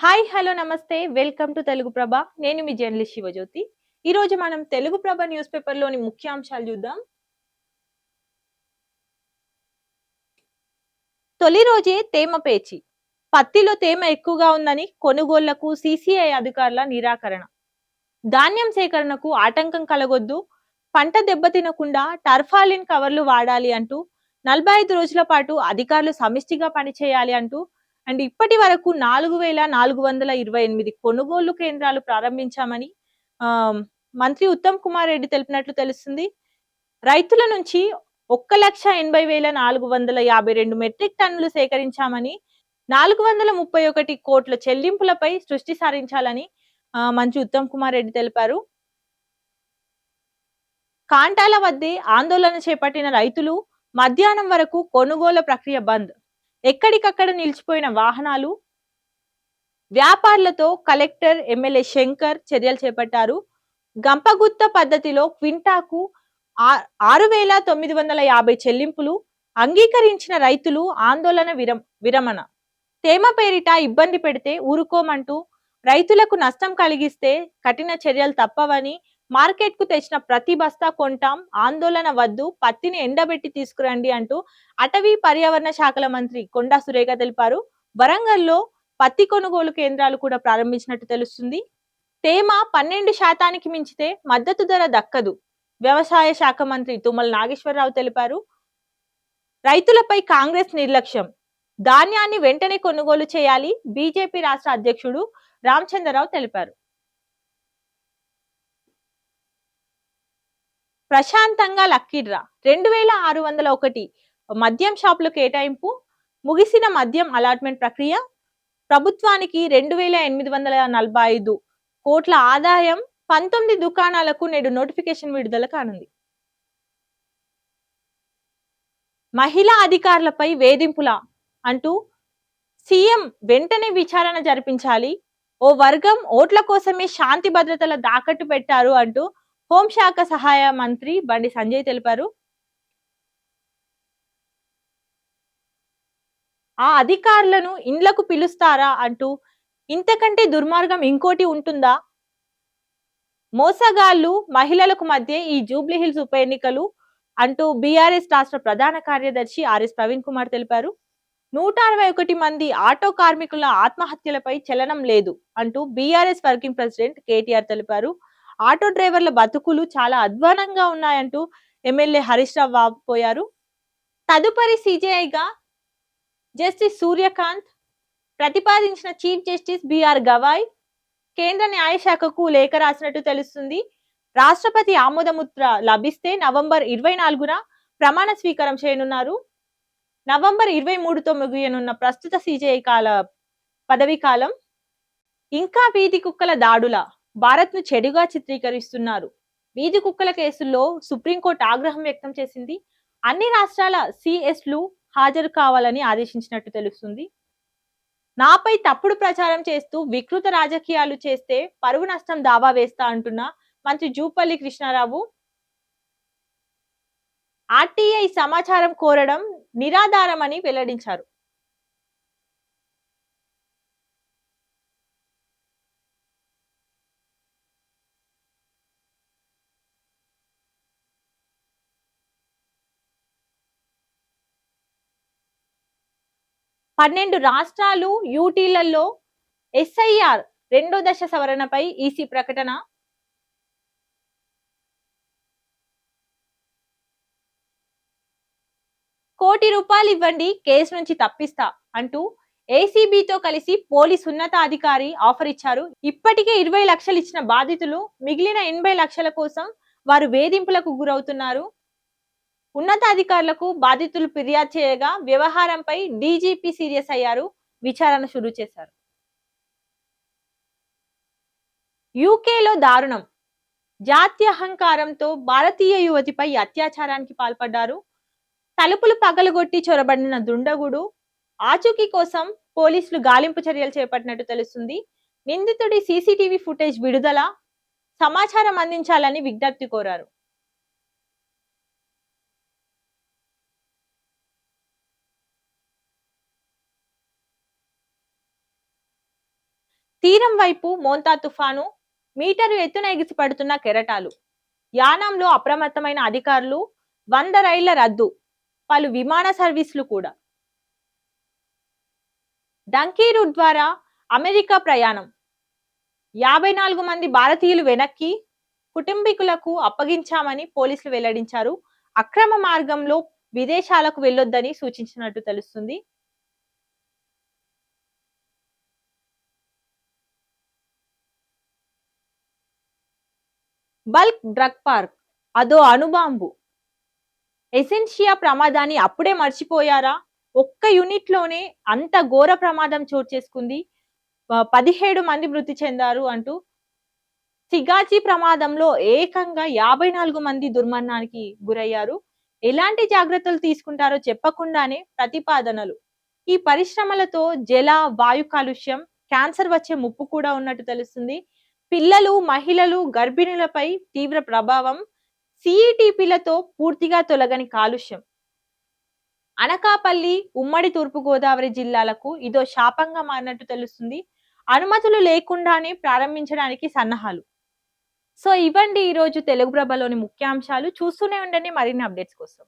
Hi hello నమస్తే welcome to Telugu ప్రభ. నేను మీ journalist Shivajyothi. ఈ రోజు మనం తెలుగు ప్రభ న్యూస్ పేపర్ లోని ముఖ్యాంశాలు చూద్దాం. తొలి రోజే తేమ పేచి, పత్తిలో తేమ ఎక్కువగా ఉందని కొనుగోళ్లకు సీసీఐ అధికారుల నిరాకరణ. ధాన్యం సేకరణకు ఆటంకం కలగొద్దు, పంట దెబ్బతినకుండా టర్ఫాలిన్ కవర్లు వాడాలి అంటూ 45 రోజుల పాటు అధికారులు సమిష్టిగా పనిచేయాలి అంటూ ఇప్పటి వరకు 4428 కొనుగోలు కేంద్రాలు ప్రారంభించామని ఆ, మంత్రి ఉత్తమ్ కుమార్ రెడ్డి తెలిపినట్లు తెలుస్తుంది. రైతుల నుంచి 1,80,452 మెట్రిక్ టన్నులు సేకరించామని, 431 కోట్ల చెల్లింపులపై సృష్టి సారించాలని మంత్రి ఉత్తమ్ కుమార్ రెడ్డి తెలిపారు. కాంటాల వద్దే ఆందోళన చేపట్టిన రైతులు మధ్యాహ్నం వరకు కొనుగోలు ప్రక్రియ బంద్. ఎక్కడికక్కడ నిలిచిపోయిన వాహనాలు, వ్యాపారులతో కలెక్టర్ ఎమ్మెల్యే శంకర్ చర్యలు చేపట్టారు. గంపగుత్త పద్ధతిలో క్వింటాకు 6,950 చెల్లింపులు అంగీకరించిన రైతులు ఆందోళన విరమణ. తేమ పేరిట ఇబ్బంది పెడితే ఊరుకోమంటూ, రైతులకు నష్టం కలిగిస్తే కఠిన చర్యలు తప్పవని, మార్కెట్ కు తెచ్చిన ప్రతి బస్తా కొంటాం, ఆందోళన వద్దు, పత్తిని ఎండబెట్టి తీసుకురండి అంటూ అటవీ పర్యావరణ శాఖల మంత్రి కొండా సురేఖ తెలిపారు. వరంగల్లో పత్తి కొనుగోలు కేంద్రాలు కూడా ప్రారంభించినట్టు తెలుస్తుంది. తేమ 12% మించితే మద్దతు ధర దక్కదు, వ్యవసాయ శాఖ మంత్రి తుమ్మల నాగేశ్వరరావు తెలిపారు. రైతులపై కాంగ్రెస్ నిర్లక్ష్యం, ధాన్యాన్ని వెంటనే కొనుగోలు చేయాలి, బీజేపీ రాష్ట్ర అధ్యక్షుడు రామచంద్రరావు తెలిపారు. ప్రశాంతంగా లక్కీడ్రా, 2601 మద్యం షాపులు కేటాయింపు, ముగిసిన మద్యం అలాట్మెంట్ ప్రక్రియ, ప్రభుత్వానికి 2,845 కోట్ల ఆదాయం, 19 దుకాణాలకు నేడు నోటిఫికేషన్ విడుదల కానుంది. మహిళా అధికారులపై వేధింపుల అంటూ సీఎం వెంటనే విచారణ జరిపించాలి, ఓ వర్గం ఓట్ల కోసమే శాంతి భద్రతల తాకట్టు పెట్టారు అంటూ హోంశాఖ సహాయ మంత్రి బండి సంజయ్ తెలిపారు. ఆ అధికారులను ఇండ్లకు పిలుస్తారా అంటూ ఇంతకంటే దుర్మార్గం ఇంకోటి ఉంటుందా? మోసగాళ్లు మహిళలకు మధ్య ఈ జూబ్లీ హిల్స్ ఉప ఎన్నికలు అంటూ బీఆర్ఎస్ రాష్ట్ర ప్రధాన కార్యదర్శి ఆర్ఎస్ ప్రవీణ్ కుమార్ తెలిపారు. 161 మంది ఆటో కార్మికుల ఆత్మహత్యలపై చలనం లేదు అంటూ బీఆర్ఎస్ వర్కింగ్ ప్రెసిడెంట్ కేటీఆర్ తెలిపారు. ఆటో డ్రైవర్ల బతుకులు చాలా అధ్వానంగా ఉన్నాయంటూ ఎమ్మెల్యే హరీష్ రావు వాపోయారు. తదుపరి సీజేఐగా జస్టిస్ సూర్యకాంత్ ప్రతిపాదించిన చీఫ్ జస్టిస్ బిఆర్ గవాయ్ కేంద్ర న్యాయశాఖకు లేఖ రాసినట్టు తెలుస్తుంది. రాష్ట్రపతి ఆమోదముద్ర లభిస్తే నవంబర్ 24న ప్రమాణ స్వీకారం చేయనున్నారు. నవంబర్ 23తో ముగియనున్న ప్రస్తుత సీజేఐ పదవీ కాలం. ఇంకా వీధి కుక్కల దాడుల, భారత్ ను చెడుగా చిత్రీకరిస్తున్నారు. వీధి కుక్కల కేసుల్లో సుప్రీంకోర్టు ఆగ్రహం వ్యక్తం చేసింది. అన్ని రాష్ట్రాల సిఎస్లు హాజరు కావాలని ఆదేశించినట్టు తెలుస్తుంది. నాపై తప్పుడు ప్రచారం చేస్తూ వికృత రాజకీయాలు చేస్తే పరువు నష్టం దావా వేస్తా అంటున్న మంత్రి జూపల్లి కృష్ణారావు. ఆర్టీఐ సమాచారం కోరడం నిరాధారమని వెల్లడించారు. పన్నెండు రాష్ట్రాలు యూటీలలో ఎస్ఐఆర్ రెండో దశ సవరణపై ఈసీ ప్రకటన. ₹1 ఇవ్వండి కేసు నుంచి తప్పిస్తా అంటూ ఏసీబీతో కలిసి పోలీస్ ఉన్నతాధికారి ఆఫర్ ఇచ్చారు. ఇప్పటికే 20 లక్షలు ఇచ్చిన బాధితులు మిగిలిన 80 లక్షల కోసం వారు వేధింపులకు గురవుతున్నారు. ఉన్నతాధికారులకు బాధితులు ఫిర్యాదు చేయగా వ్యవహారంపై డీజీపీ సీరియస్ అయ్యారు, విచారణ షురూ చేశారు. యూకేలో దారుణం, జాత్యహంకారంతో భారతీయ యువతిపై అత్యాచారానికి పాల్పడ్డారు. తలుపులు పగలగొట్టి చొరబడిన దుండగుడు ఆచూకీ కోసం పోలీసులు గాలింపు చర్యలు చేపట్టినట్టు తెలుస్తుంది. నిందితుడి సీసీటీవీ ఫుటేజ్ విడుదల, సమాచారం అందించాలని విజ్ఞప్తి కోరారు. తీరం వైపు మోంతా తుఫాను, మీటరు ఎత్తున ఎగిసిపడుతున్న కెరటాలు. యానాంలో అప్రమత్తమైన అధికారులు, 100 రైళ్ల రద్దు, పలు విమాన సర్వీసులు కూడా. డంకీ రూట్ ద్వారా అమెరికా ప్రయాణం, 54 మంది భారతీయులు వెనక్కి కుటుంబీకులకు అప్పగించామని పోలీసులు వెల్లడించారు. అక్రమ మార్గంలో విదేశాలకు వెళ్లొద్దని సూచించినట్టు తెలుస్తుంది. బల్క్ డ్రగ్ పార్క్, అదో అణుబాంబు. ఎసెన్షియా ప్రమాదాన్ని అప్పుడే మర్చిపోయారా? ఒక్క యూనిట్ లోనే అంత ఘోర ప్రమాదం చోటు చేసుకుంది. 17 మంది మృతి చెందారు అంటూ. సిగాచి ప్రమాదంలో ఏకంగా 54 మంది దుర్మరణానికి గురయ్యారు. ఎలాంటి జాగ్రత్తలు తీసుకుంటారో చెప్పకుండానే ప్రతిపాదనలు. ఈ పరిశ్రమలతో జల, వాయు కాలుష్యం, క్యాన్సర్ వచ్చే ముప్పు కూడా ఉన్నట్టు తెలుస్తుంది. పిల్లలు, మహిళలు, గర్భిణులపై తీవ్ర ప్రభావం. సిఇటిపిలతో పూర్తిగా తొలగని కాలుష్యం. అనకాపల్లి, ఉమ్మడి తూర్పుగోదావరి జిల్లాలకు ఇదో శాపంగా మారినట్టు తెలుస్తుంది. అనుమతులు లేకుండానే ప్రారంభించడానికి సన్నాహాలు. సో ఇవ్వండి ఈరోజు తెలుగు ప్రభలోని ముఖ్యాంశాలు. చూస్తూనే ఉండండి మరిన్ని అప్డేట్స్ కోసం.